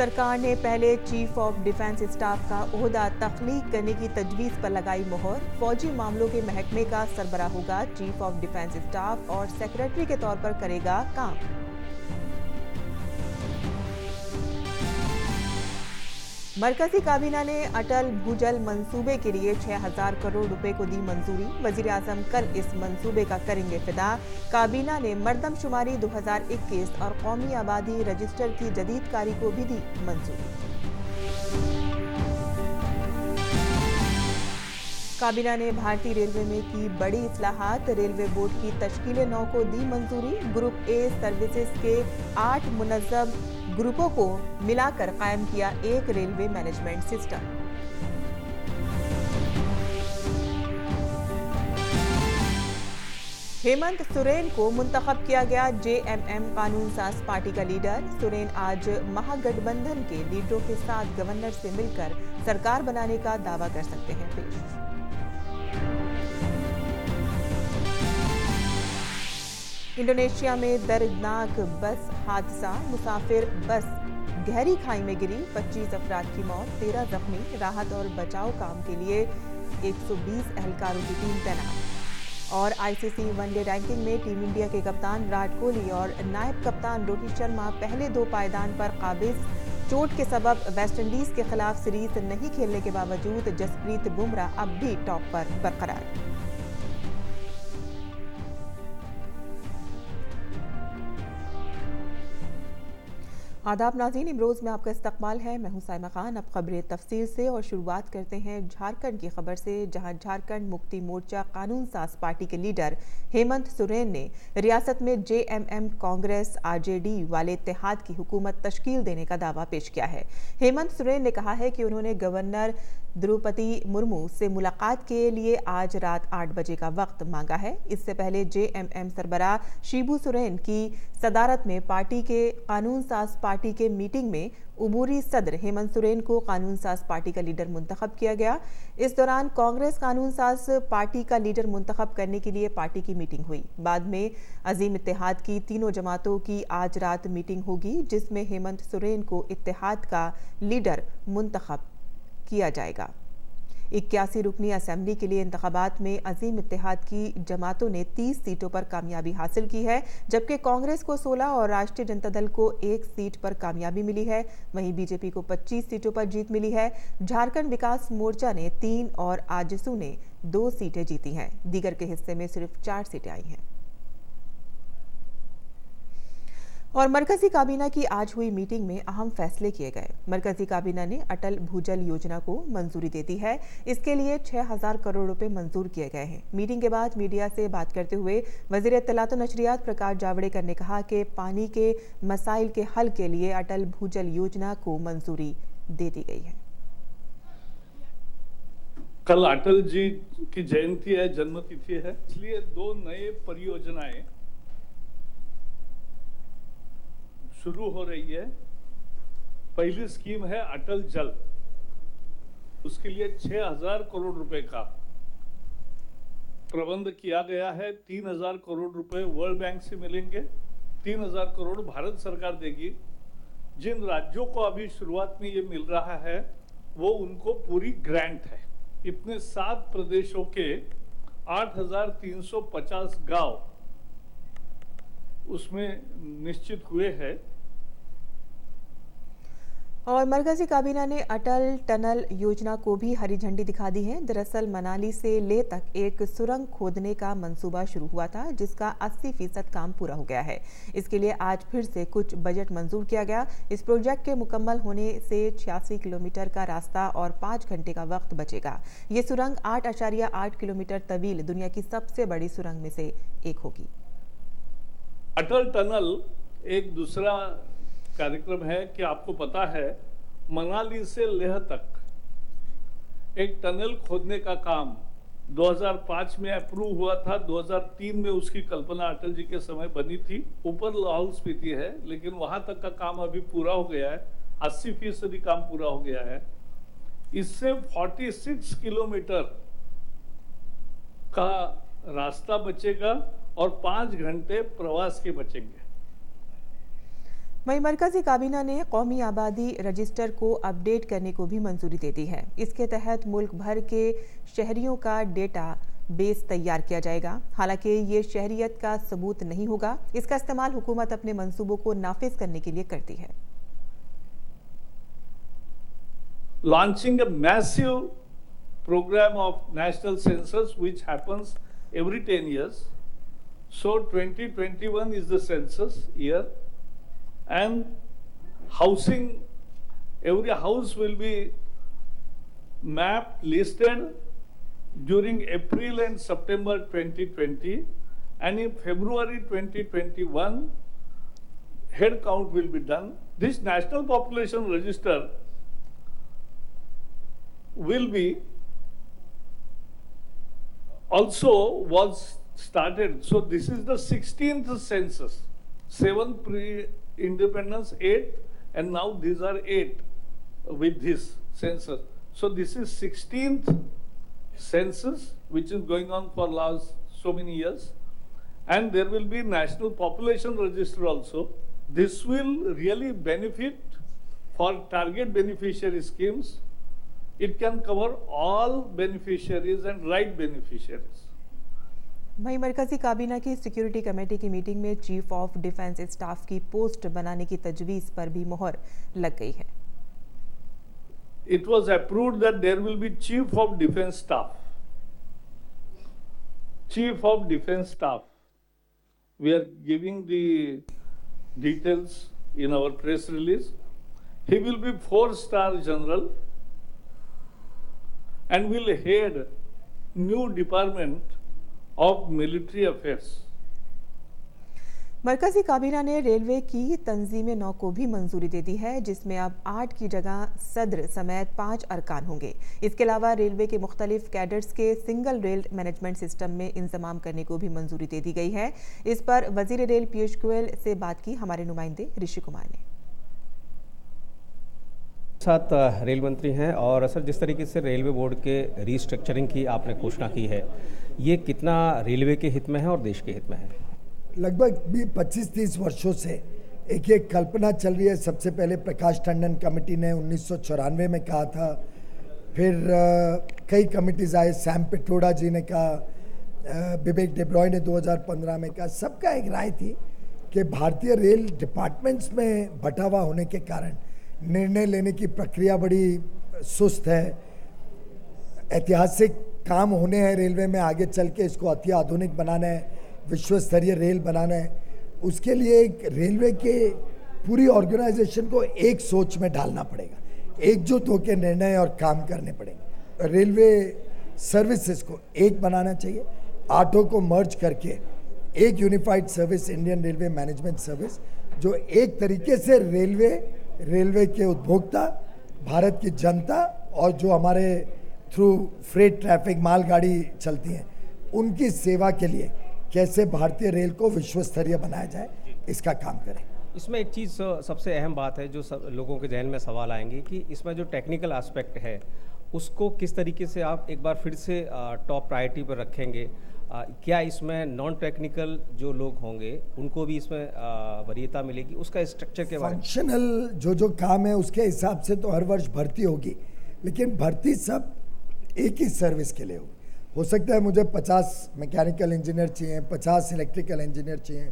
सरकार ने पहले चीफ ऑफ डिफेंस स्टाफ का ओहदा तख्लीक करने की तजवीज़ पर लगाई मोहर। फौजी मामलों के महकमे का सरबराह होगा चीफ ऑफ डिफेंस स्टाफ और सेक्रेटरी के तौर पर करेगा काम। मरकजी काबीना ने अटल भूजल मंसूबे के लिए 6,000 करोड़ रुपए को दी मंजूरी। वजीर आजम कल इस मंसूबे का करेंगे फिदा। काबीना ने मर्दमशुमारी 2021 और कौमी आबादी रजिस्टर की जदीदकारी को भी दी मंजूरी। काबीना ने भारतीय रेलवे में की बड़ी इस्लाहात। रेलवे बोर्ड की तश्कील-ए-नौ को दी मंजूरी। ग्रुप ए सर्विसेज के 8 मुनज़्ज़म ग्रुपों को मिलाकर कायम किया एक railway management system. Hemant Soren को मुंतखब किया गया जेएमएम कानून साज पार्टी का लीडर। सोरेन आज महागठबंधन के लीडरों के साथ गवर्नर से मिलकर सरकार बनाने का दावा कर सकते हैं पेश। इंडोनेशिया में दर्दनाक बस हादसा। मुसाफिर बस गहरी खाई में गिरी। 25 अफराद की मौत, 13 जख्मी। राहत और बचाव काम के लिए 120 एहलकारों की टीम तैनात। और आईसीसी वनडे रैंकिंग में टीम इंडिया के कप्तान विराट कोहली और नायब कप्तान रोहित शर्मा पहले 2 पायदान पर काबिज। चोट के सबब वेस्टइंडीज के खिलाफ सीरीज नहीं खेलने के बावजूद जसप्रीत बुमराह अब भी टॉप पर बरकरार। आदाब नाज़रीन, इमरोज़ में आपका इस्तकबाल है। मैं हूं साइमा खान। अब खबरें तफसील से और शुरुआत करते हैं झारखंड की खबर से, जहां झारखंड मुक्ति मोर्चा कानून साज पार्टी के लीडर हेमंत सोरेन ने रियासत में जेएमएम कांग्रेस आरजेडी वाले इत्तेहाद की हुकूमत तश्कील देने का दावा पेश किया है। हेमंत सोरेन ने कहा है कि उन्होंने गवर्नर द्रौपदी मुर्मू से मुलाकात के लिए आज रात 8 बजे का वक्त मांगा है। इससे पहले जेएमएम सरबराह शिबू सोरेन की सदारत में पार्टी के कानून साज पार्टी के मीटिंग में उमूरी सदर हेमंत सोरेन को कानून साज पार्टी का लीडर मुंतखब किया गया। इस दौरान कांग्रेस कानून साज पार्टी का लीडर मुंतखब करने के लिए पार्टी की मीटिंग हुई। बाद में अजीम इत्तेहाद की तीनों जमातों की आज रात मीटिंग होगी, जिसमें हेमंत सोरेन को इत्तेहाद का लीडर मुंतखब किया जाएगा। 81 रुकनी असेंबली के लिए इंतखाबात में अजीम इत्तेहाद की जमातों ने 30 सीटों पर कामयाबी हासिल की है, जबकि कांग्रेस को 16 और राष्ट्रीय जनता दल को 1 सीट पर कामयाबी मिली है। वहीं बीजेपी को 25 सीटों पर जीत मिली है। झारखंड विकास मोर्चा ने 3 और आजसू ने 2 सीटें जीती हैं। दीगर के हिस्से में सिर्फ 4 सीटें आई हैं। और मरकजी काबीना की आज हुई मीटिंग में अहम फैसले किए गए। मरकजी काबीना ने अटल भूजल योजना को मंजूरी दे दी है। इसके लिए 6,000 करोड़ रुपए मंजूर किए गए हैं। मीटिंग के बाद मीडिया से बात करते हुए वजीर इत्तलात और नशरियात प्रकाश जावड़ेकर ने कहा कि पानी के मसाइल के हल के लिए अटल भूजल योजना को मंजूरी दे दी गई है। कल अटल जी की जयंती है, जन्मतिथि है, इसलिए 2 नए परियोजनाएं शुरू हो रही है। पहली स्कीम है अटल जल, उसके लिए 6,000 करोड़ रुपए का प्रबंध किया गया है। 3,000 करोड़ रुपए वर्ल्ड बैंक से मिलेंगे, 3,000 करोड़ भारत सरकार देगी। जिन राज्यों को अभी शुरुआत में ये मिल रहा है वो उनको पूरी ग्रांट है। इतने 7 प्रदेशों के 8,350 गांव उसमें निश्चित हुए हैं। और मरकजी काबीना ने अटल टनल योजना को भी हरी झंडी दिखा दी है। दरअसल मनाली से लेह तक एक सुरंग खोदने का मंसूबा शुरू हुआ था, जिसका 80% काम पूरा हो गया है। इसके लिए आज फिर से कुछ बजट मंजूर किया गया। इस प्रोजेक्ट के मुकम्मल होने से 86 किलोमीटर का रास्ता और 5 घंटे का वक्त बचेगा। ये सुरंग 8.8 किलोमीटर तवील दुनिया की सबसे बड़ी सुरंग में से एक होगी। अटल टनल एक दूसरा कार्यक्रम है कि आपको पता है मनाली से लेह तक एक टनल खोदने का काम 2005 में अप्रूव हुआ था। 2003 में उसकी कल्पना अटल जी के समय बनी थी। ऊपर लाहौल स्पीति है, लेकिन वहां तक का काम अभी पूरा हो गया है। 80% काम पूरा हो गया है। इससे 46 किलोमीटर का रास्ता बचेगा और 5 घंटे प्रवास के बचेंगे। वहीं मरकजी काबीना ने कौमी आबादी रजिस्टर को अपडेट करने को भी मंजूरी दे दी है। इसके तहत मुल्क भर के शहरियों का डेटा बेस तैयार किया जाएगा। हालांकि ये शहरियत का सबूत नहीं होगा, इसका इस्तेमाल हुकूमत अपने मंसूबों को नाफिज करने के लिए करती है। Launching a massive program of national census which happens every 10 years. So 2021 is the census year, and housing, every house will be mapped, listed during April and September 2020, and in February 2021 head count will be done. This national population register will be also was started. So this is the 16th census, 7 pre-independence, 8, and now these are 8 with this census. So this is 16th census which is going on for last so many years, and there will be national population register also. This will really benefit for target beneficiary schemes. It can cover all beneficiaries and right beneficiaries. वहीं मरकजी काबीना की security committee की meeting में chief of defence staff की post बनाने की तजवीज़ पर भी मोहर लग गई है। It was approved that there will be chief of defense staff. Chief of defense staff. We are giving the details in our press release. He will be 4-star general and will head new department of military affairs. मरकजी काबीना ने railway की तंजीम नौ को भी मंजूरी दे दी है, जिसमें अब 8 की जगह सदर समेत 5 अरकान होंगे। इसके अलावा रेलवे के मुख्तलिफ कैडर्स के सिंगल रेल मैनेजमेंट सिस्टम में इंतजाम करने को भी मंजूरी दे दी गई है। इस पर वजीर रेल पीयूष गोयल से बात की हमारे नुमाइंदे ऋषि कुमार ने। साथ रेल मंत्री हैं, और सर जिस तरीके से रेलवे बोर्ड के रीस्ट्रक्चरिंग की आपने घोषणा की है, ये कितना रेलवे के हित में है और देश के हित में है? लगभग भी 25-30 वर्षों से एक कल्पना चल रही है। सबसे पहले प्रकाश टंडन कमेटी ने 1994 में कहा था, फिर कई कमिटीज़ आए, सैम पिट्रोडा जी ने कहा, विवेक डेब्रॉय ने 2015 में कहा। सबका एक राय थी कि भारतीय रेल डिपार्टमेंट्स में बंटा होने के कारण निर्णय लेने की प्रक्रिया बड़ी सुस्त है। ऐतिहासिक काम होने हैं रेलवे में, आगे चल के इसको अति आधुनिक बनाना है, विश्व स्तरीय रेल बनाना है। उसके लिए एक रेलवे के पूरी ऑर्गेनाइजेशन को एक सोच में डालना पड़ेगा, एकजुट होकर निर्णय और काम करने पड़ेंगे। रेलवे सर्विसेज को एक बनाना चाहिए, 8 को मर्ज करके एक unified service, Indian railway management service, जो एक तरीके से रेलवे के उपभोक्ता, भारत की जनता और जो हमारे थ्रू फ्रेट ट्रैफिक मालगाड़ी चलती हैं, उनकी सेवा के लिए कैसे भारतीय रेल को विश्व स्तरीय बनाया जाए, इसका काम करें। इसमें एक चीज़ सबसे अहम बात है जो सब लोगों के जहन में सवाल आएंगे कि इसमें जो टेक्निकल एस्पेक्ट है उसको किस तरीके से आप एक बार फिर से टॉप प्रायोरिटी पर रखेंगे। क्या इसमें नॉन टेक्निकल जो लोग होंगे उनको भी इसमें वरीयता मिलेगी? उसका स्ट्रक्चर के बारे में, फंक्शनल जो काम है उसके हिसाब से तो हर वर्ष भर्ती होगी, लेकिन भर्ती सब एक ही सर्विस के लिए होगी। हो सकता है मुझे 50 मैकेनिकल इंजीनियर चाहिए, 50 इलेक्ट्रिकल इंजीनियर चाहिए,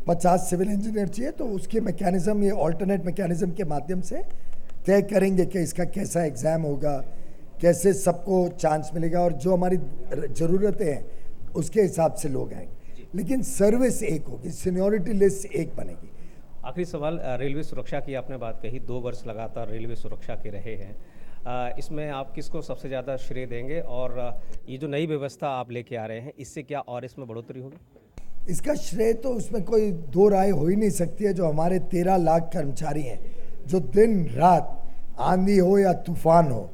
50 सिविल इंजीनियर चाहिए, तो उसकी मैकेनिज्म, ये ऑल्टरनेट मैकेनिज्म के माध्यम से तय करेंगे कि इसका कैसा एग्ज़ाम होगा, कैसे सबको चांस मिलेगा, और जो हमारी ज़रूरतें हैं उसके हिसाब से लोग आएंगे, लेकिन सर्विस एक होगी, सीनियरिटी लिस्ट एक बनेगी। आखिरी सवाल, रेलवे सुरक्षा की आपने बात कही, 2 वर्ष लगातार रेलवे सुरक्षा के रहे हैं, इसमें आप किसको सबसे ज़्यादा श्रेय देंगे, और ये जो नई व्यवस्था आप लेके आ रहे हैं इससे क्या और इसमें बढ़ोतरी होगी? इसका श्रेय तो उसमें कोई दो राय हो ही नहीं सकती है। जो हमारे 13 लाख कर्मचारी हैं, जो दिन रात आंधी हो या तूफान हो,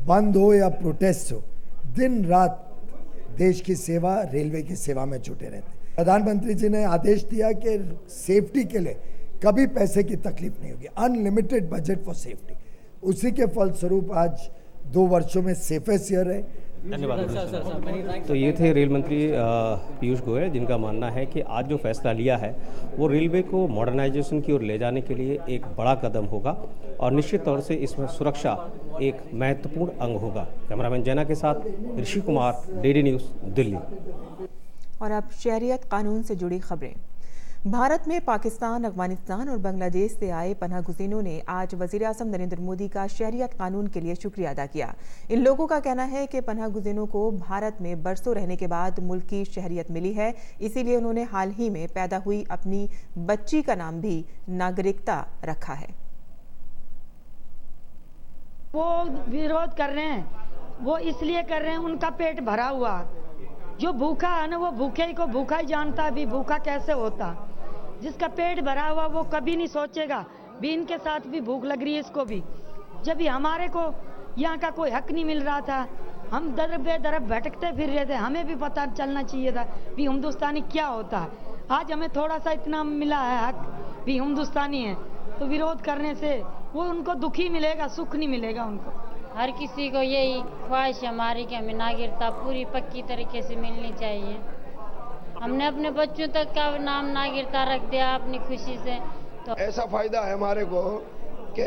बंद हो या प्रोटेस्ट हो, दिन रात देश की सेवा, रेलवे की सेवा में जुटे रहते हैं। प्रधानमंत्री जी ने आदेश दिया कि सेफ्टी के लिए कभी पैसे की तकलीफ नहीं होगी, अनलिमिटेड बजट फॉर सेफ्टी। उसी के फलस्वरूप आज 2 वर्षों में सेफेस्ट ईयर है, धन्यवाद। तो ये थे रेल मंत्री पीयूष गोयल, जिनका मानना है कि आज जो फैसला लिया है वो रेलवे को मॉडर्नाइजेशन की ओर ले जाने के लिए एक बड़ा कदम होगा और निश्चित तौर से इसमें सुरक्षा एक महत्वपूर्ण अंग होगा। कैमरामैन जैना के साथ ऋषि कुमार, डीडी न्यूज़, दिल्ली। और अब शहरियत कानून से जुड़ी खबरें। भारत में पाकिस्तान, अफगानिस्तान और बांग्लादेश से आए पनाह गुज़ीनों ने आज वज़ीर आज़म नरेंद्र मोदी का शहरियत कानून के लिए शुक्रिया अदा किया। इन लोगों का कहना है कि पनाह गुज़ीनों को भारत में बरसों रहने के बाद मुल्क की शहरियत मिली है, इसीलिए उन्होंने हाल ही में पैदा हुई अपनी बच्ची का नाम भी नागरिकता रखा है। वो विरोध कर रहे हैं, वो इसलिए कर रहे हैं उनका पेट भरा हुआ। जो भूखा है ना, वो भूखे ही को भूखा ही जानता है भी भूखा कैसे होता। जिसका पेट भरा हुआ वो कभी नहीं सोचेगा भी इनके साथ भी भूख लग रही है इसको भी। जब भी हमारे को यहाँ का कोई हक नहीं मिल रहा था, हम दर बेदरब भटकते फिर रहे थे, हमें भी पता चलना चाहिए था भी हिंदुस्तानी क्या होता है। आज हमें थोड़ा सा इतना मिला है हक भी हिंदुस्तानी है, तो विरोध करने से वो उनको दुखी मिलेगा, सुख नहीं मिलेगा उनको। हर किसी को यही ख्वाहिश हमारी कि हमें नागरिकता पूरी पक्की तरीके से मिलनी चाहिए। हमने अपने बच्चों तक का नाम नागरिकता रख दिया अपनी खुशी से। तो ऐसा फायदा है हमारे को कि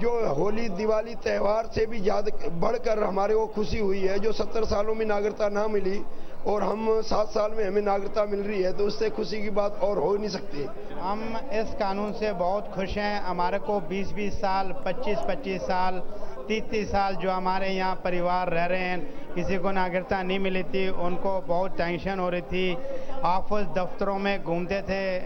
जो होली दिवाली त्यौहार से भी ज़्यादा बढ़कर हमारे को खुशी हुई है। जो 70 सालों में नागरिकता ना मिली और हम 7 साल में हमें नागरिकता मिल रही है, तो उससे खुशी की बात और हो नहीं सकती। हम इस कानून से बहुत खुश हैं। हमारे को 20-20 साल, 25-25 साल, 30-30 साल जो हमारे यहाँ परिवार रह रहे हैं, किसी को नागरिकता नहीं मिली थी, उनको बहुत टेंशन हो रही थी। ऑफिस दफ्तरों में घूमते थे,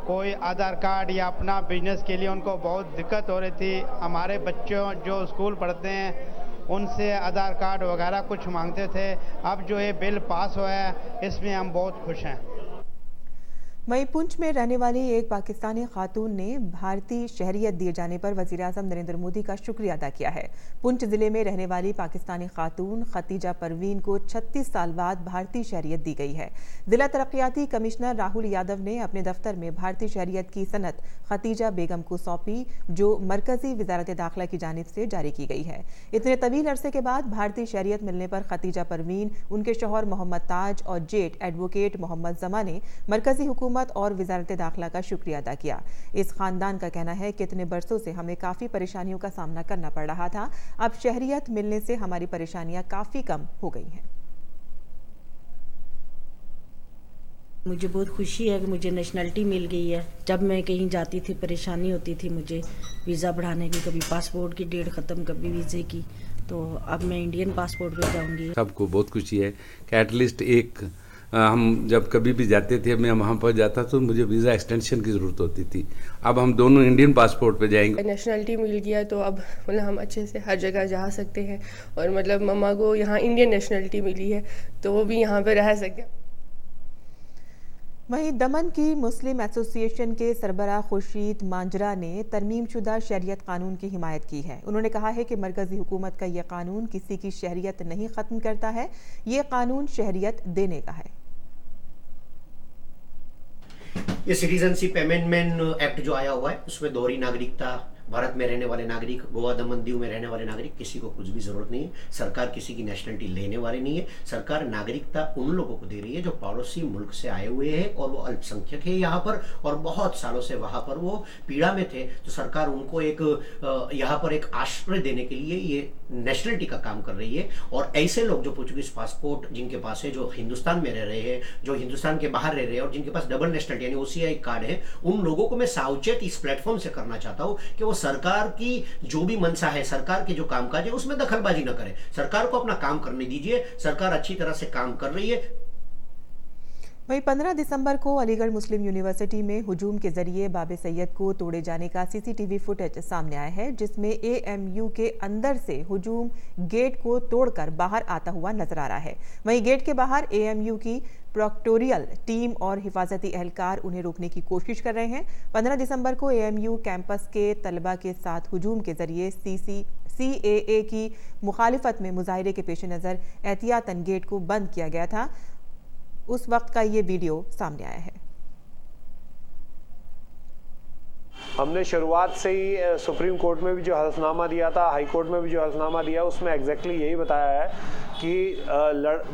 कोई आधार कार्ड या अपना बिजनेस के लिए उनको बहुत दिक्कत हो रही थी। हमारे बच्चों जो स्कूल पढ़ते हैं उनसे आधार कार्ड वगैरह कुछ मांगते थे। अब जो ये बिल पास हुआ है इसमें हम बहुत खुश हैं। वहीं पुंछ में रहने वाली एक पाकिस्तानी खातून ने भारतीय शहरियत दिए जाने पर वज़ीर आज़म नरेंद्र मोदी का शुक्रिया अदा किया है। पुंछ जिले में रहने वाली पाकिस्तानी खातून खतीजा परवीन को 36 साल बाद भारतीय शहरियत दी गई है। जिला तरक्याती कमिश्नर राहुल यादव ने अपने दफ्तर में भारतीय शहरियत की सनद खतीजा बेगम को सौंपी, जो मरकजी वजारत दाखिला की जानिब से जारी की गई है। इतने तवील अरसे के बाद भारतीय शहरियत मिलने पर खतीजा परवीन, उनके शौहर मोहम्मद ताज और जेठ एडवोकेट मोहम्मद जमा ने मरकजी हुकूमत और वजारत दाखिला का शुक्रिया अदा किया। इस खानदान का कहना है कि इतने बरसों से हमें काफ़ी परेशानियों का सामना करना पड़ रहा था, अब शहरियत मिलने से हमारी परेशानियां काफ़ी कम हो गई हैं। मुझे बहुत खुशी है कि मुझे नेशनलिटी मिल गई है। जब मैं कहीं जाती थी परेशानी होती थी मुझे वीज़ा बढ़ाने की, कभी पासपोर्ट की डेट ख़त्म, कभी वीज़े की, तो अब मैं इंडियन पासपोर्ट पे जाऊंगी। सबको बहुत खुशी है कि एटलीस्ट एक हम जब कभी भी जाते थे, मैं वहाँ पर जाता तो मुझे वीज़ा एक्सटेंशन की ज़रूरत होती थी। अब हम दोनों इंडियन पासपोर्ट पे जाएंगे। नेशनलिटी मिल गया तो अब मतलब हम अच्छे से हर जगह जा सकते हैं, और मतलब मम्मा को यहाँ इंडियन नेशनलिटी मिली है तो वो भी यहाँ पे रह सके। वहीं दमन की मुस्लिम एसोसिएशन के सरबराह खुर्शीद मांजरा ने तरमीमशुदा शहरियत कानून की हिमायत की है। उन्होंने कहा है कि मरकजी हुकूमत का यह कानून किसी की शहरियत नहीं ख़त्म करता है, ये कानून शहरियत देने का है। ये सिटीजनशिप अमेंडमेंट एक्ट जो आया हुआ है उसमें दोहरी नागरिकता, भारत में रहने वाले नागरिक, गोवा दमन दीव में रहने वाले नागरिक, किसी को कुछ भी जरूरत नहीं है। सरकार किसी की नेशनलिटी लेने वाली नहीं है। सरकार नागरिकता उन लोगों को दे रही है जो पड़ोसी मुल्क से आए हुए हैं और वो अल्पसंख्यक है यहाँ पर, और बहुत सालों से वहाँ पर वो पीड़ा में थे। तो सरकार उनको एक यहाँ पर एक आश्रय देने के लिए ये नेशनलिटी का काम कर रही है। और ऐसे लोग जो पोर्चुगीज पासपोर्ट जिनके पास है, जो हिंदुस्तान में रह रहे हैं, जो हिंदुस्तान के बाहर रह रहे हैं और जिनके पास डबल नेशनलिटी यानी OCI कार्ड है, उन लोगों को मैं सावचेत इस प्लेटफॉर्म से करना चाहता हूँ कि वो सरकार की जो भी मंशा है, सरकार के जो कामकाज है उसमें दखलबाजी न करें। सरकार को अपना काम करने दीजिए। सरकार अच्छी तरह से काम कर रही है। वहीं 15 दिसंबर को अलीगढ़ मुस्लिम यूनिवर्सिटी में हुजूम के जरिए बाबे सैयद को तोड़े जाने का CCTV फुटेज सामने आया है, जिसमें AMU के अंदर से हुजूम गेट को तोड़कर बाहर आता हुआ नजर आ रहा है। वहीं गेट के बाहर AMU की प्रोक्टोरियल टीम और हिफाजती एहलकार उन्हें रोकने की कोशिश कर रहे हैं। 15 दिसंबर को AMU कैंपस के तलबा के साथ हुजूम के जरिए CAA की मुखालिफत में मुजाहिरे के पेश नज़र एहतियातन गेट को बंद किया गया था। उस वक्त का ये वीडियो सामने आया है। हमने शुरुआत से ही सुप्रीम कोर्ट में भी जो हलफनामा दिया था, हाई कोर्ट में भी जो हलफनामा दिया, उसमें एग्जैक्टली यही बताया है कि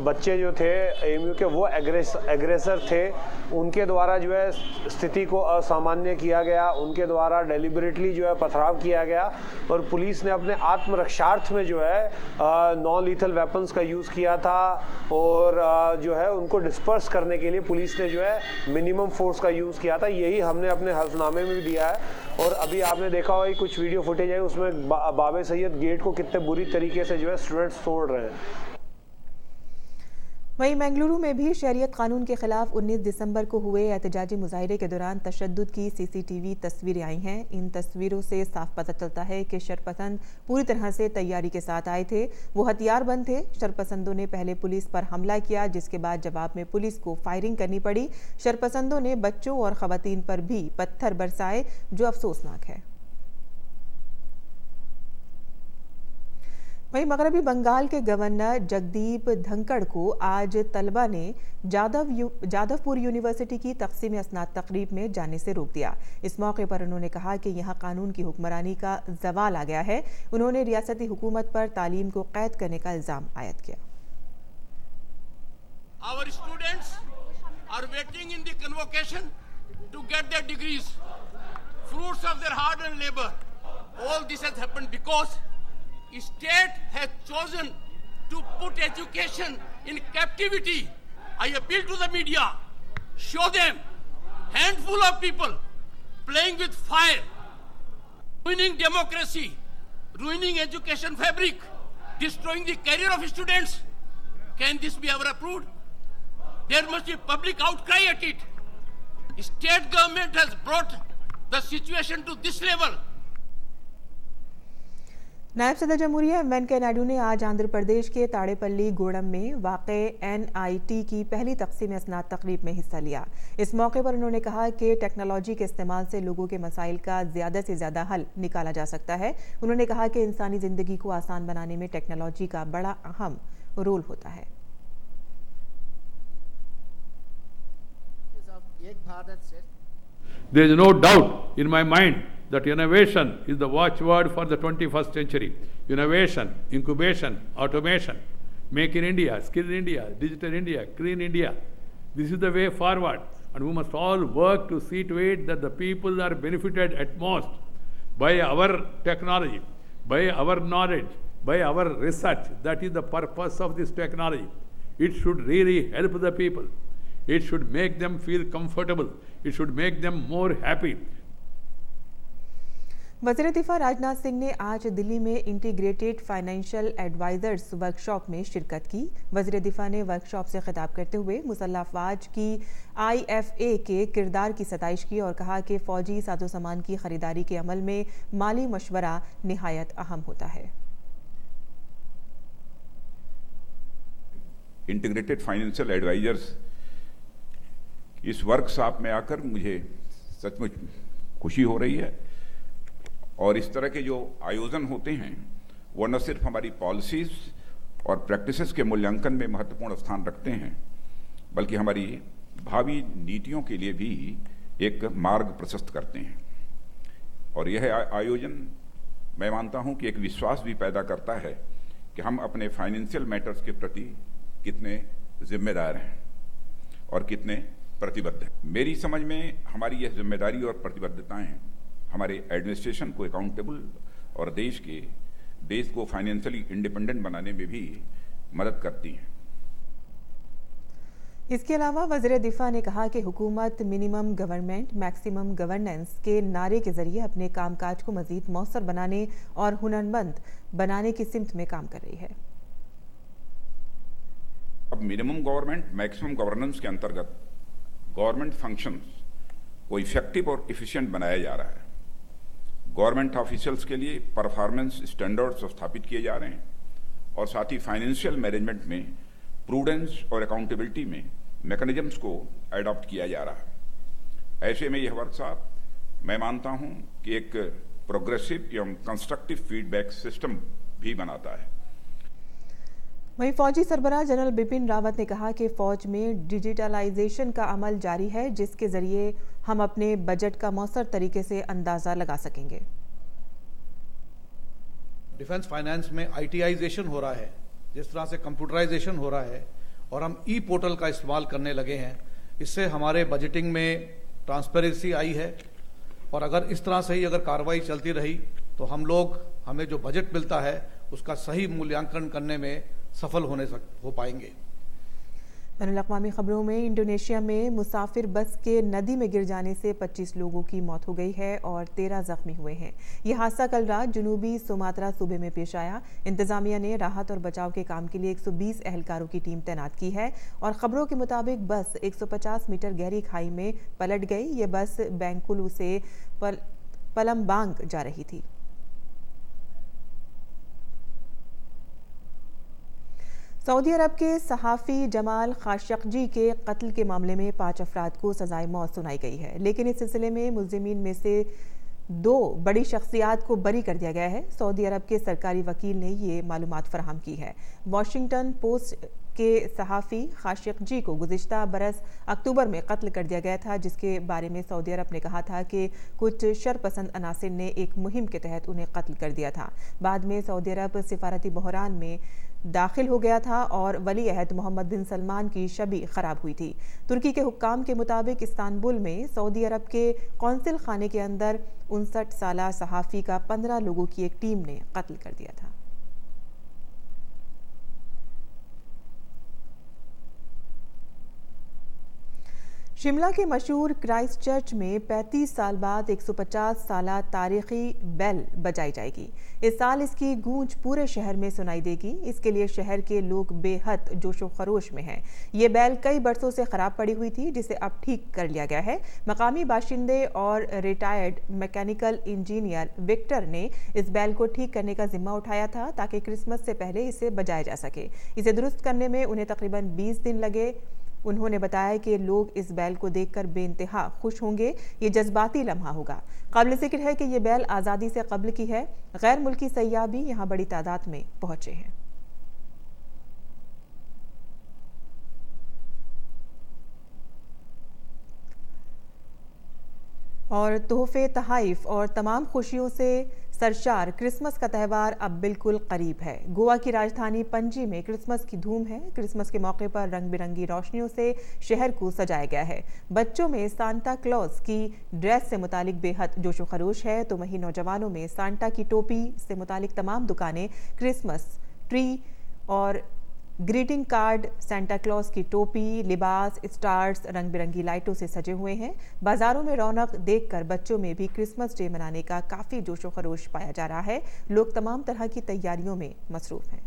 बच्चे जो थे एएमयू के वो एग्रेसर थे, उनके द्वारा जो है स्थिति को असामान्य किया गया, उनके द्वारा डेलिबरेटली जो है पथराव किया गया और पुलिस ने अपने आत्मरक्षार्थ में जो है नॉन लीथल वेपन्स का यूज़ किया था और जो है उनको डिस्पर्स करने के लिए पुलिस ने जो है मिनिमम फोर्स का यूज़ किया था। यही हमने अपने हलफनामे में भी दिया है और अभी आपने देखा होगा कुछ वीडियो फुटेज है, उसमें बाबे सैयद गेट को कितने बुरी तरीके से जो है स्टूडेंट्स तोड़ रहे हैं। वहीं बेंगलुरु में भी शहरियत कानून के खिलाफ 19 दिसंबर को हुए एहतजाजी मुजाहिरे के दौरान तशद्दुद की सीसीटीवी तस्वीरें आई हैं। इन तस्वीरों से साफ पता चलता है कि शरपसंद पूरी तरह से तैयारी के साथ आए थे। वो हथियारबंद थे। शरपसंदों ने पहले पुलिस पर हमला किया, जिसके बाद जवाब में पुलिस को फायरिंग करनी पड़ी। शरपसंदों ने बच्चों और खवातीन पर भी पत्थर बरसाए, जो अफसोसनाक है। वहीं मगरबी बंगाल के गवर्नर जगदीप धनखड़ को आज तलबा ने जादवपुर यूनिवर्सिटी की तकसीम असनाद तकरीब में जाने से रोक दिया। इस मौके पर उन्होंने कहा कि यहां कानून की हुक्मरानी का जवाल आ गया है। उन्होंने रियासती हुकूमत पर तालीम को कैद करने का इल्जाम आयद किया। Our students are waiting in the convocation to get their degrees, fruits of their hard-earned labor. All this has happened because state has chosen to put education in captivity. I appeal to the media, show them handful of people playing with fire, ruining democracy, ruining education fabric, destroying the career of students. Can this be ever approved? There must be public outcry at it. State government has brought the situation to this level. नायब सदर जमहूरिया वेंकैया नायडू ने आज आंध्र प्रदेश के ताड़ेपल्ली गोड़म में वाक़े NIT की पहली तकसीम असनाद तकरीब में हिस्सा लिया। इस मौके पर उन्होंने कहा कि टेक्नोलॉजी के इस्तेमाल से लोगों के मसाइल का ज़्यादा से ज़्यादा हल निकाला जा सकता है। उन्होंने कहा कि इंसानी ज़िंदगी को आसान बनाने में टेक्नोलॉजी का बड़ा अहम रोल होता है। There is no doubt in my mind that innovation is the watchword for the 21st century. Innovation, incubation, automation, make in India, skill in India, digital India, clean India. This is the way forward, and we must all work to see to it that the people are benefited at most by our technology, by our knowledge, by our research. That is the purpose of this technology. It should really help the people. It should make them feel comfortable. It should make them more happy. वज़ीर दिफा राजनाथ सिंह ने आज दिल्ली में integrated financial advisers workshop में शिरकत की। वज़ीर दिफा ने वर्कशॉप से खिताब करते हुए मुसल्लह अफ़वाज की IFA के किरदार की सताइश की और कहा कि फ़ौजी साजो सामान की खरीदारी के अमल में माली मशवरा निहायत अहम होता है। इंटीग्रेटेड फाइनेंशियल एडवाइजर्स इस वर्कशॉप में आकर मुझे सचमुच खुशी हो रही है और इस तरह के जो आयोजन होते हैं वो न सिर्फ हमारी पॉलिसीज और प्रैक्टिसेस के मूल्यांकन में महत्वपूर्ण स्थान रखते हैं बल्कि हमारी भावी नीतियों के लिए भी एक मार्ग प्रशस्त करते हैं। और यह आयोजन मैं मानता हूं कि एक विश्वास भी पैदा करता है कि हम अपने फाइनेंशियल मैटर्स के प्रति कितने जिम्मेदार हैं और कितने प्रतिबद्ध हैं। मेरी समझ में हमारी यह जिम्मेदारी और प्रतिबद्धताएं हमारे एडमिनिस्ट्रेशन को अकाउंटेबल और देश को फाइनेंशियली इंडिपेंडेंट बनाने में भी मदद करती हैं। इसके अलावा वज़ीर दिफा ने कहा कि हुकूमत मिनिमम गवर्नमेंट मैक्सिमम गवर्नेंस के नारे के जरिए अपने कामकाज को मजीद मौसर बनाने और हुनरमंद बनाने की सिमत में काम कर रही है। अब मिनिमम गवर्नमेंट मैक्सिमम गवर्नेंस के अंतर्गत गवर्नमेंट फंक्शंस को इफेक्टिव और एफिशिएंट बनाया जा रहा है। गवर्नमेंट ऑफिशियल्स के लिए परफॉर्मेंस स्टैंडर्ड्स स्थापित किए जा रहे हैं और साथ ही फाइनेंशियल मैनेजमेंट में प्रूडेंस और अकाउंटेबिलिटी में मैकेनिज्म्स को एडॉप्ट किया जा रहा है। ऐसे में यह वर्कशॉप मैं मानता हूं कि एक प्रोग्रेसिव एवं कंस्ट्रक्टिव फीडबैक सिस्टम भी बनाता है। वहीं फौजी सरबराह जनरल बिपिन रावत ने कहा कि फौज में डिजिटलाइजेशन का अमल जारी है, जिसके जरिए हम अपने बजट का मौसर तरीके से अंदाजा लगा सकेंगे। डिफेंस फाइनेंस में आईटीआइजेशन हो रहा है, जिस तरह से कंप्यूटराइजेशन हो रहा है और हम ई पोर्टल का इस्तेमाल करने लगे हैं, इससे हमारे बजटिंग में ट्रांसपेरेंसी आई है। और अगर इस तरह से ही अगर कार्रवाई चलती रही तो हमें जो बजट मिलता है उसका सही मूल्यांकन करने में सफल हो पाएंगे। बैनुल-अक़वामी खबरों में इंडोनेशिया में मुसाफिर बस के नदी में गिर जाने से 25 लोगों की मौत हो गई है और 13 जख्मी हुए हैं। यह हादसा कल रात जुनूबी सुमात्रा सूबे में पेश आया। इंतजामिया ने राहत और बचाव के काम के लिए 120 एहलकारों की टीम तैनात की है और खबरों के मुताबिक बस 150 मीटर गहरी खाई में पलट गई। ये बस बैंकुलू से पलम्बांग जा रही थी। सऊदी अरब के सहाफ़ी जमाल खाशकजी के कत्ल के मामले में 5 अफराद को सजाए मौत सुनाई गई है, लेकिन इस सिलसिले में मुल्ज़िमीन में से 2 बड़ी शख्सियात को बरी कर दिया गया है। सऊदी अरब के सरकारी वकील ने ये मालूमात फराहम की है। वॉशिंगटन पोस्ट के सहाफ़ी खाशकजी को गुज़िश्ता बरस अक्टूबर में कत्ल कर दिया गया था, जिसके बारे में सऊदी अरब ने कहा था कि कुछ शरपसंद अनासिर ने एक मुहिम के तहत उन्हें कत्ल कर दिया था। बाद में सऊदी अरब सिफारती बहरान में दाखिल हो गया था और वली अहद मोहम्मद बिन सलमान की शबी खराब हुई थी। तुर्की के हुक्काम के मुताबिक इस्तांबुल में सऊदी अरब के कौंसिल खाने के अंदर 59 साला सहाफ़ी का 15 लोगों की एक टीम ने कत्ल कर दिया था। शिमला के मशहूर क्राइस्ट चर्च में 35 साल बाद 150 साला तारीखी बेल बजाई जाएगी। इस साल इसकी गूंज पूरे शहर में सुनाई देगी। इसके लिए शहर के लोग बेहद जोशो खरोश में हैं। ये बेल कई बरसों से खराब पड़ी हुई थी, जिसे अब ठीक कर लिया गया है। मकामी बाशिंदे और रिटायर्ड मैकेनिकल इंजीनियर विक्टर ने इस बेल को ठीक करने का जिम्मा उठाया था, ताकि क्रिसमस से पहले इसे बजाया जा सके। इसे दुरुस्त करने में उन्हें तकरीबन 20 दिन लगे। उन्होंने बताया कि लोग इस बैल को देखकर बेइंतहा खुश होंगे। ये जज्बाती लम्हा होगा। काबिल जिक्र है कि ये बैल आज़ादी से कब्ल की है। गैर मुल्की सयाह भी यहाँ बड़ी तादाद में पहुंचे हैं। और तोहफे, तहाइफ और तमाम खुशियों से सरशार क्रिसमस का त्यौहार अब बिल्कुल करीब है। गोवा की राजधानी पणजी में क्रिसमस की धूम है। क्रिसमस के मौके पर रंग बिरंगी रोशनियों से शहर को सजाया गया है। बच्चों में सांता क्लॉज की ड्रेस से मुतालिक बेहद जोशो खरोश है, तो वहीं नौजवानों में सांता की टोपी से मुतालिक तमाम दुकानें क्रिसमस ट्री और ग्रीटिंग कार्ड, सांता क्लॉज की टोपी, लिबास, स्टार्स, रंग बिरंगी लाइटों से सजे हुए हैं। बाजारों में रौनक देखकर बच्चों में भी क्रिसमस डे मनाने का काफ़ी जोशो खरोश पाया जा रहा है। लोग तमाम तरह की तैयारियों में मसरूफ हैं।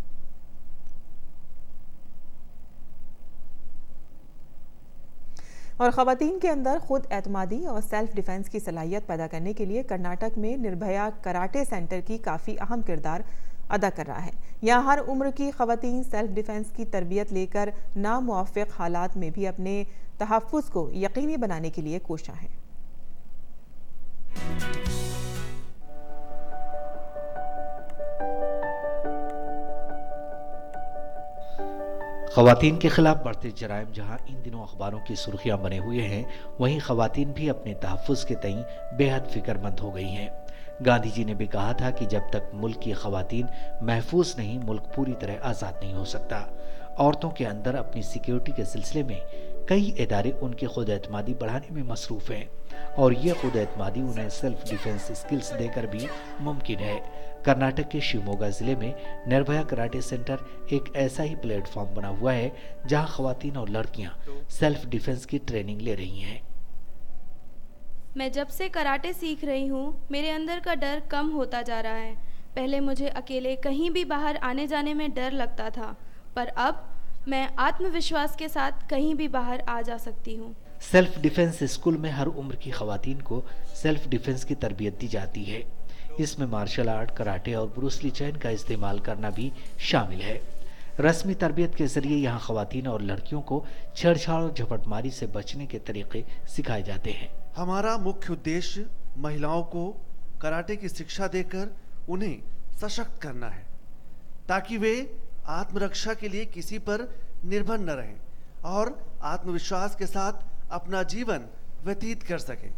और ख़वातीन के अंदर खुद एतमादी और सेल्फ डिफेंस की सलाहियत पैदा करने के लिए कर्नाटक में निर्भया कराटे सेंटर की काफ़ी अहम किरदार अदा कर रहा है। यहाँ हर उम्र की ख़वातीन सेल्फ डिफेंस की तरबियत लेकर नामुवाफ़िक़ हालात में भी अपने तहफ़्फ़ुज़ को यकीनी बनाने के लिए कोशा हैं। ख़वातीन के खिलाफ बढ़ते जराइम जहां इन दिनों अखबारों की सुर्खियां बने हुए हैं, वहीं ख़वातीन भी अपने तहफ़्फ़ुज़ के तईं बेहद फ़िक्रमंद हो गई हैं। गांधी जी ने भी कहा था कि जब तक मुल्क की ख़वातीन महफूज नहीं, मुल्क पूरी तरह आज़ाद नहीं हो सकता। औरतों के अंदर अपनी सिक्योरिटी के सिलसिले में कई इदारे उनकी खुद एतमादी बढ़ाने में मसरूफ़ हैं और ये खुद एतमादी उन्हें सेल्फ डिफेंस स्किल्स देकर भी मुमकिन है। कर्नाटक के शिवमोगा ज़िले में निर्भया कराटे सेंटर एक ऐसा ही प्लेटफॉर्म बना हुआ है जहां ख़वातीन और लड़कियां सेल्फ डिफेंस की ट्रेनिंग ले रही हैं। मैं जब से कराटे सीख रही हूँ, मेरे अंदर का डर कम होता जा रहा है। पहले मुझे अकेले कहीं भी बाहर आने जाने में डर लगता था, पर अब मैं आत्मविश्वास के साथ कहीं भी बाहर आ जा सकती हूँ। सेल्फ डिफेंस स्कूल में हर उम्र की ख़वातीन को सेल्फ डिफेंस की तरबियत दी जाती है। इसमें मार्शल आर्ट, कराटे और ब्रूस ली चैन का इस्तेमाल करना भी शामिल है। रस्मी तरबियत के जरिए यहाँ ख़वातीन और लड़कियों को छेड़छाड़ और झपटमारी से बचने के तरीके सिखाए जाते हैं। हमारा मुख्य उद्देश्य महिलाओं को कराटे की शिक्षा देकर उन्हें सशक्त करना है, ताकि वे आत्मरक्षा के लिए किसी पर निर्भर न रहें और आत्मविश्वास के साथ अपना जीवन व्यतीत कर सकें।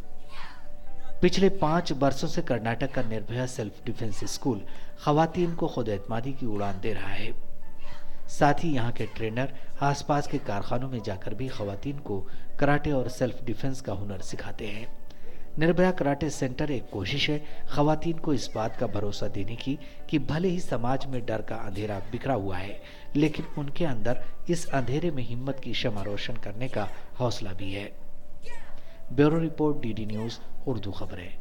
पिछले 5 वर्षों से कर्नाटक का निर्भया सेल्फ डिफेंस स्कूल खवातीन को खुद एतमादी की उड़ान दे रहा है। साथ ही यहाँ के ट्रेनर आसपास के कारखानों में जाकर भी खवातीन को कराटे और सेल्फ डिफेंस का हुनर सिखाते हैं। निर्भया कराटे सेंटर एक कोशिश है खवातीन को इस बात का भरोसा देने की कि भले ही समाज में डर का अंधेरा बिखरा हुआ है, लेकिन उनके अंदर इस अंधेरे में हिम्मत की शमा रोशन करने का हौसला भी है। Bureau report, DD news Urdu खबरें।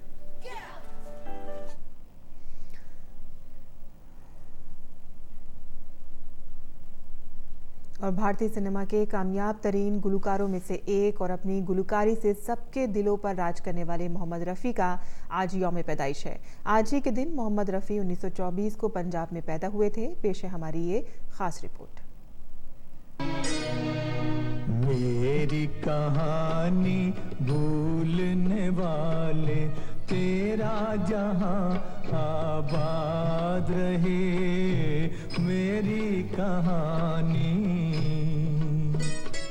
और भारतीय सिनेमा के कामयाब तरीन गुलकारों में से एक और अपनी गुलकारी से सबके दिलों पर राज करने वाले मोहम्मद रफ़ी का आज यौम पैदाइश है। आज ही के दिन मोहम्मद रफ़ी 1924 को पंजाब में पैदा हुए थे। पेश है हमारी ये खास रिपोर्ट। मेरी कहानी भूलने वाले तेरा जहां आबाद रहे, मेरी कहानी।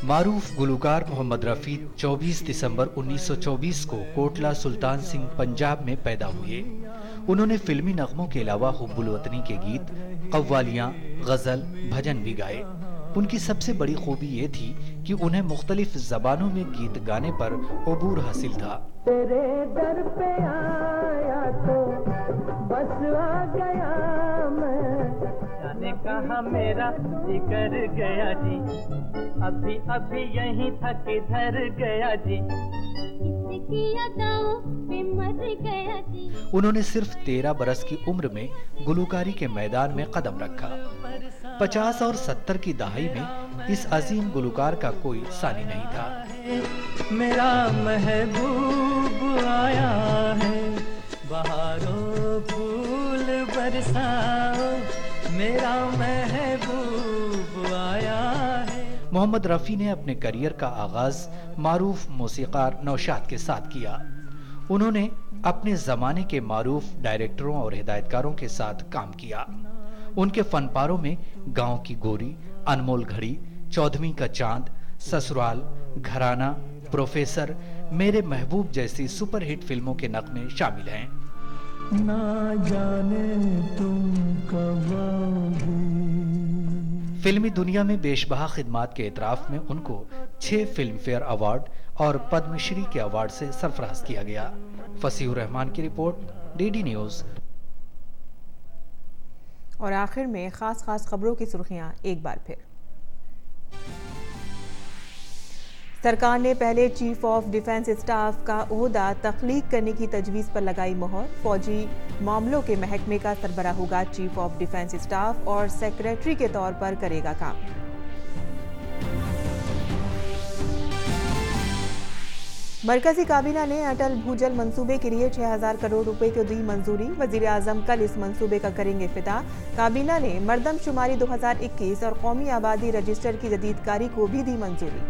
मारूफ गुलकार मोहम्मद रफ़ी 24 दिसंबर 1924 को कोटला सुल्तान सिंह पंजाब में पैदा हुए। उन्होंने फिल्मी नगमों के अलावा हुब्बुल वतनी के गीत, कव्वालियाँ, गजल, भजन भी गाए। उनकी सबसे बड़ी खूबी ये थी कि उन्हें मुख्तलिफ जबानों में गीत गाने पर अबूर हासिल था। तेरे दर पे आया तो बस आ गया मैं, जाने कहाँ मेरा जिक्र गया जी, अभी अभी यहीं था किधर गया जी, इसकी यादों पे मर गया जी। उन्होंने सिर्फ 13 बरस की उम्र में गुलकारी के मैदान में कदम रखा। 50 और 70 की दहाई में इस अजीम गुलकार का कोई सानी नहीं था। मेरा महबूब आया है, बहारों फूल बरसाओ, मेरा महबूब आया है। मोहम्मद रफ़ी ने अपने करियर का आगाज मारूफ मौसीकार नौशाद के साथ किया। उन्होंने अपने जमाने के मारूफ डायरेक्टरों और हिदायतकारों के साथ काम किया। उनके फनपारों में गांव की गोरी, अनमोल घड़ी, चौधवी का चांद, ससुराल, घराना, प्रोफेसर, मेरे महबूब जैसी सुपरहिट फिल्मों के नगमे शामिल हैं। ना जाने तुम कब आओगे। फिल्मी दुनिया में बेशबहा खिदमात के एतराफ में उनको 6 फिल्म फेयर अवार्ड और पद्मश्री के अवार्ड से सरफराज किया गया। फसीहुर रहमान की रिपोर्ट, डीडी न्यूज़। और आखिर में खास खबरों की सुर्खियां एक बार फिर। सरकार ने पहले चीफ ऑफ डिफेंस स्टाफ का ओहदा तख्लीक करने की तजवीज़ पर लगाई मोहर। फौजी मामलों के महकमे का सरबराह होगा चीफ ऑफ डिफेंस स्टाफ और सेक्रेटरी के तौर पर करेगा काम। मरकजी काबीना ने अटल भूजल मंसूबे के लिए 6000 करोड़ रुपए को दी मंजूरी। वजीर आजम कल इस मंसूबे का करेंगे इफ्तिताह। काबीना ने मरदमशुमारी 2021 और कौमी आबादी रजिस्टर की जदीदकारी को भी दी मंजूरी।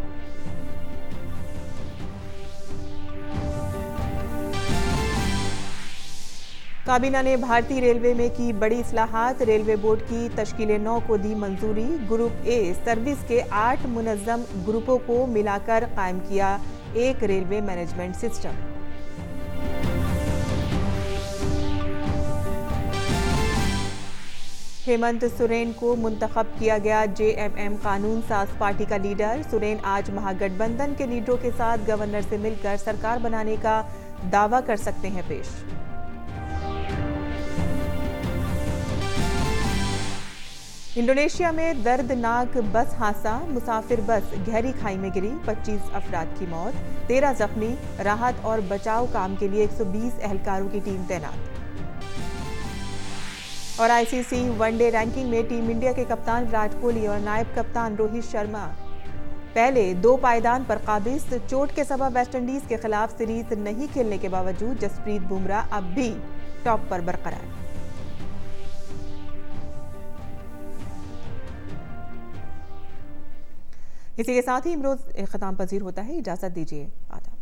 काबीना ने भारतीय रेलवे में की बड़ी इस्लाहात। रेलवे बोर्ड की तश्कील 9 को दी मंजूरी। ग्रुप ए सर्विस के 8 मुनज़्ज़म ग्रुपों को मिलाकर कायम किया एक railway management system. Hemant Soren को मुंतखब किया गया जेएमएम कानून साज पार्टी का लीडर। सोरेन आज महागठबंधन के लीडरों के साथ गवर्नर से मिलकर सरकार बनाने का दावा कर सकते हैं पेश। इंडोनेशिया में दर्दनाक बस हादसा। मुसाफिर बस गहरी खाई में गिरी। 25 अफराद की मौत, 13 जख्मी। राहत और बचाव काम के लिए 120 एहलकारों की टीम तैनात। और आईसीसी वनडे रैंकिंग में टीम इंडिया के कप्तान विराट कोहली और नायब कप्तान रोहित शर्मा पहले 2 पायदान पर काबिज। चोट के सबब वेस्टइंडीज के खिलाफ सीरीज नहीं खेलने के बावजूद जसप्रीत बुमराह अब भी टॉप पर बरकरार। इसी के साथ ही इमरोज ख़त्म पजीर होता है। इजाज़त दीजिए। आदाब।